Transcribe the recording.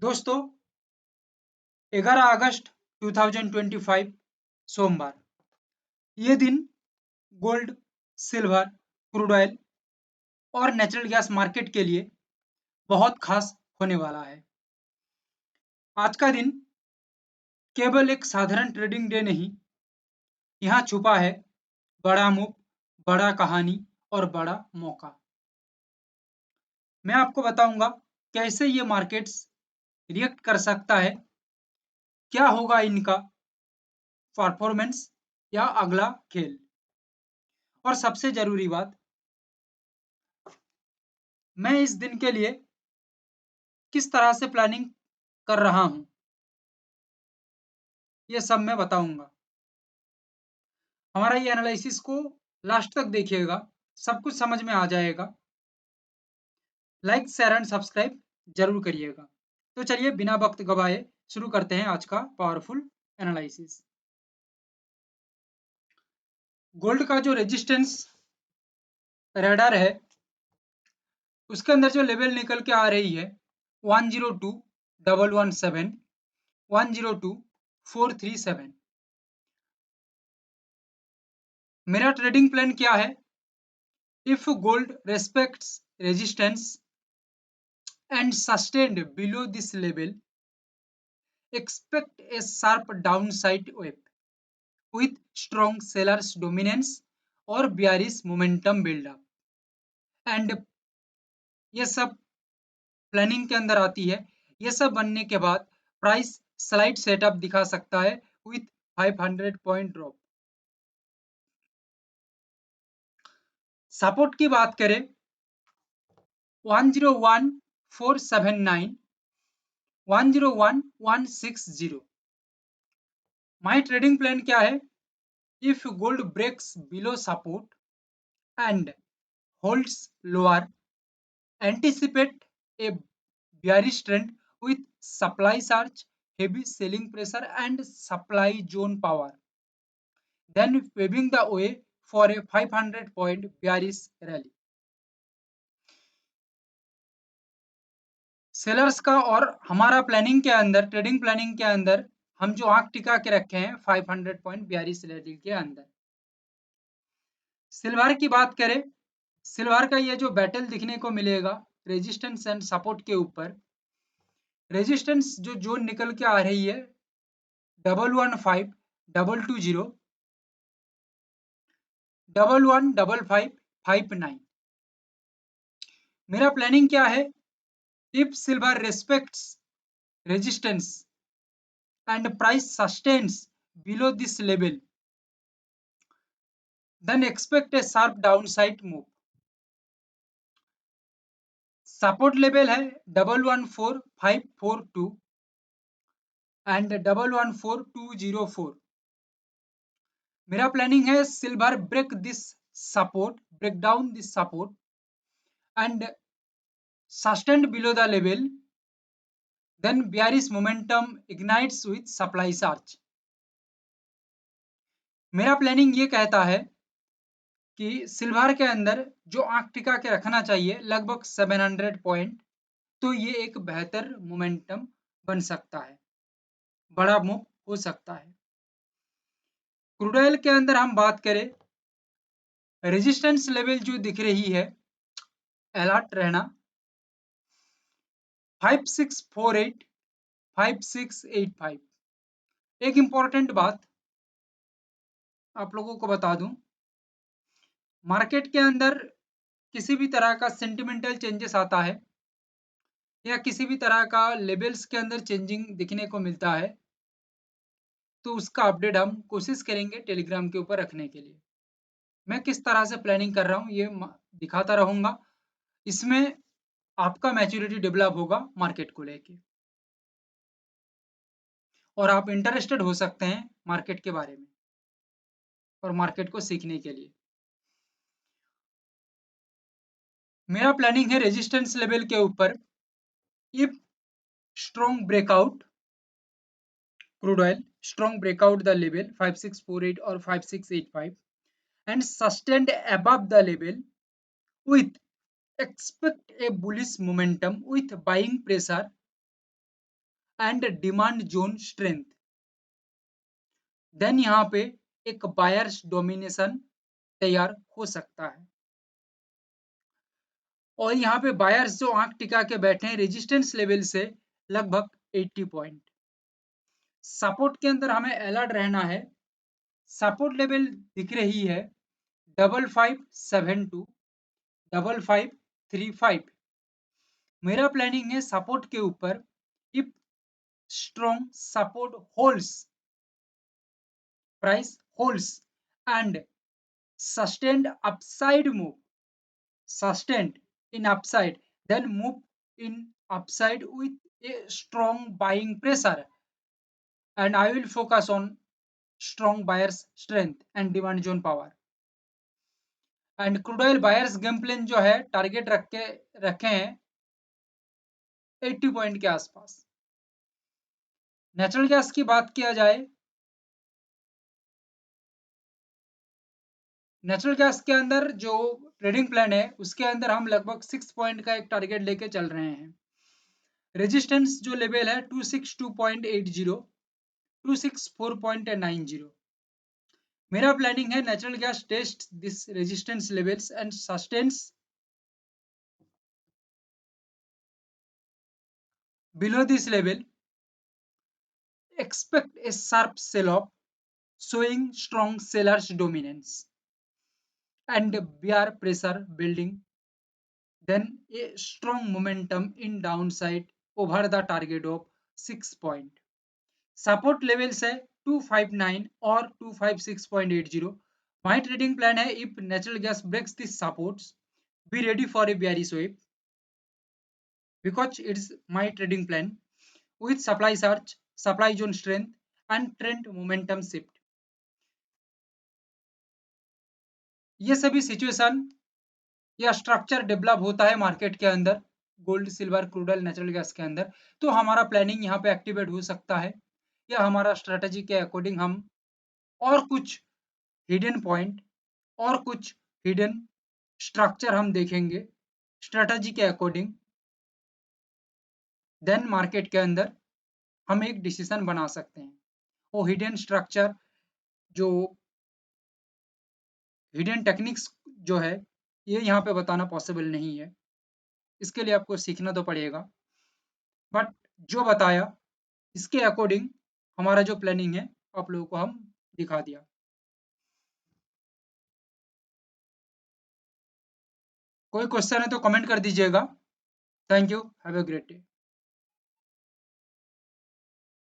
दोस्तों 11 अगस्त 2025 सोमवार। ये दिन गोल्ड, सिल्वर, क्रूड ऑयल और नेचुरल गैस मार्केट के लिए बहुत खास होने वाला है। आज का दिन केवल एक साधारण ट्रेडिंग डे नहीं, यहाँ छुपा है बड़ा मूव, बड़ा कहानी और बड़ा मौका। मैं आपको बताऊंगा कैसे ये मार्केट्स रिएक्ट कर सकता है, क्या होगा इनका परफॉर्मेंस या अगला खेल। और सबसे जरूरी बात, मैं इस दिन के लिए किस तरह से प्लानिंग कर रहा हूं, ये सब मैं बताऊंगा। हमारा ये एनालिसिस को लास्ट तक देखिएगा, सब कुछ समझ में आ जाएगा। लाइक, शेयर एंड सब्सक्राइब जरूर करिएगा। तो चलिए बिना वक्त गवाए शुरू करते हैं आज का पावरफुल एनालिसिस। गोल्ड का जो रेजिस्टेंस रडार है, उसके अंदर जो लेवल निकल के आ रही है 102,117, 102,437। मेरा ट्रेडिंग प्लान क्या है? If gold respects resistance and sustained below this level, expect a sharp downside wave with strong sellers dominance or bearish momentum build up। And ये सब प्लानिंग के अंदर आती है। ये सब बनने के बाद प्राइस स्लाइड सेटअप दिखा सकता है विथ 500 पॉइंट ड्रॉप। सपोर्ट की बात करें 101,479, 101,160। माय ट्रेडिंग प्लान क्या है? If gold breaks below support and holds lower, anticipate a bearish trend with supply surge, heavy selling pressure and supply zone power, then paving the way for a 500 point bearish rally। Sellers का और हमारा planning के अंदर, trading planning के अंदर हम जो आंख टिका के रखे हैं 500 पॉइंट bearish रैली के अंदर। सिल्वर की बात करें, सिल्वर का ये जो बैटल दिखने को मिलेगा रेजिस्टेंस एंड सपोर्ट के ऊपर, रेजिस्टेंस जो जोन निकल के आ रही है 115,220, 11,55,59। मेरा प्लानिंग क्या है? If silver respects resistance and price sustains below this level, then expect a sharp downside move. Support level है 114542 एंड 114204। मेरा प्लानिंग है silver break this support, break down this support and sustained below the level, then bearish momentum ignites with supply surge। मेरा planning ये कहता है कि silver के अंदर जो आंख टिका के रखना चाहिए लगभग 700 पॉइंट, तो ये एक बेहतर मोमेंटम बन सकता है, बड़ा मूव हो सकता है। क्रूड ऑयल के अंदर हम बात करें, रेजिस्टेंस लेवल जो दिख रही है, अलर्ट रहना 5648, 5685। एक इंपॉर्टेंट बात आप लोगों को बता दूं, मार्केट के अंदर किसी भी तरह का सेंटिमेंटल चेंजेस आता है या किसी भी तरह का लेवल्स के अंदर चेंजिंग दिखने को मिलता है, तो उसका अपडेट हम कोशिश करेंगे टेलीग्राम के ऊपर रखने के लिए। मैं किस तरह से प्लानिंग कर रहा हूँ ये दिखाता रहूंगा। इसमें आपका मैच्योरिटी डेवलप होगा मार्केट को लेके और आप इंटरेस्टेड हो सकते हैं मार्केट के बारे में और मार्केट को सीखने के लिए। मेरा प्लानिंग है रेजिस्टेंस लेवल के ऊपर, if strong breakout crude oil, strong breakout the level 5648 और 5685 and sustained above the level with expect a bullish momentum with buying pressure and demand zone strength, then यहाँ पे एक बायर्स डोमिनेशन तैयार हो सकता है। और यहाँ पे बायर्स जो आंख टिका के बैठे हैं रेजिस्टेंस लेवल से लगभग 80 पॉइंट। सपोर्ट के अंदर हमें अलर्ट रहना है। सपोर्ट लेवल दिख रही है 5572 5535। मेरा प्लानिंग है सपोर्ट के ऊपर if strong support holds, price holds and sustained upside move, sustained in upside, then move in upside with a strong buying pressure, and I will focus on strong buyers strength and demand zone power। And crude oil buyers game plan जो है target रखे हैं 80 point के आसपास। Natural gas की बात किया जाए, नेचुरल गैस के अंदर जो ट्रेडिंग प्लान है उसके अंदर हम लगभग 6 पॉइंट का एक टारगेट लेके चल रहे हैं। रेजिस्टेंस जो लेवल है 262.80 264.90। मेरा प्लानिंग है natural gas test this resistance levels and sustains below this level, expect a sharp sell-off showing strong sellers dominance and bear pressure building, then a strong momentum in downside over the target of 6 point। Support levels है 259 और 256.80। My trading plan है if natural gas breaks this supports be ready for a bearish wave because it's my trading plan with supply surge, supply zone strength and trend momentum shift। ये सभी situation या structure develop होता है market के अंदर gold silver crude oil natural gas के अंदर, तो हमारा प्लानिंग यहाँ पे एक्टिवेट हो सकता है या हमारा स्ट्रेटजी के अकॉर्डिंग हम और कुछ हिडन पॉइंट और कुछ हिडन स्ट्रक्चर हम देखेंगे स्ट्रेटजी के अकॉर्डिंग, देन मार्केट के अंदर हम एक डिसीजन बना सकते हैं। वो हिडन स्ट्रक्चर जो हिडन टेक्निक्स जो है ये यहाँ पे बताना पॉसिबल नहीं है, इसके लिए आपको सीखना तो पड़ेगा, बट जो बताया इसके अकॉर्डिंग हमारा जो प्लानिंग है आप लोगों को हम दिखा दिया। कोई क्वेश्चन है तो कमेंट कर दीजिएगा। Thank you, have a great day.